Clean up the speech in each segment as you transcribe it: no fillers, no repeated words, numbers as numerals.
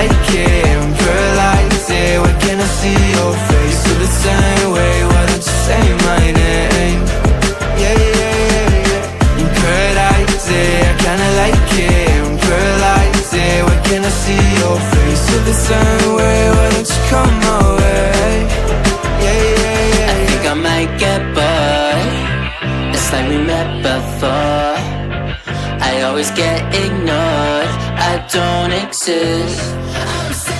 like it, I'm paralyzed, yeah. Why can't I see your face? Feel the same way, why don't you say my name? Yeah, yeah, yeah, yeah. In paradise, yeah, I kinda like it, I'm paralyzed, yeah. Why can't I see your face? Feel the same way, why don't you come my way? Yeah, yeah, yeah. I think I might get bored. It's like we met before. I always get ignored, I don't exist. I'm sick.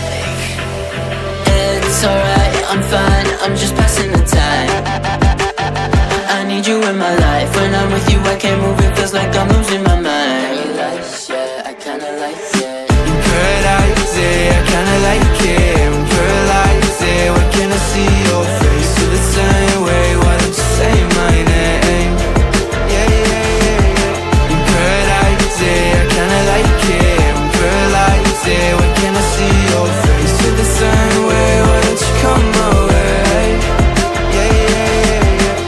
It's alright, I'm fine, I'm just passing the time. I need you in my life. When I'm with you I can't move, it feels like I'm losing my mind. Paradise, yeah, I kinda like it. In paradise, yeah, I kinda like it, I'm paralyzed, yeah. Why can't I see your face? Feel the same way, why don't you say my name? Yeah, yeah, yeah, yeah. In paradise, yeah, I kinda like it, I'm paralyzed, yeah. Why can't I see your face? Feel the same way, why don't you come my way? Yeah, yeah, yeah, yeah.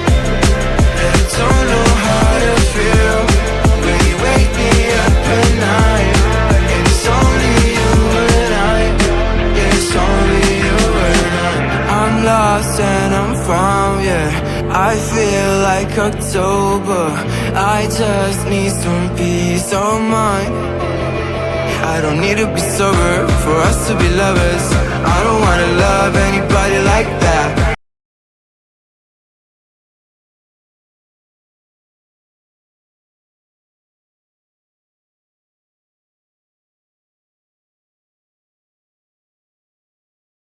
I don't know how to feel when you wake me up at night. And it's only you and I, yeah, it's only you and I. I'm lost and I'm found, yeah. I feel like October, I just need some peace of mind. I don't need to be sober for us to be lovers. I don't wanna love anybody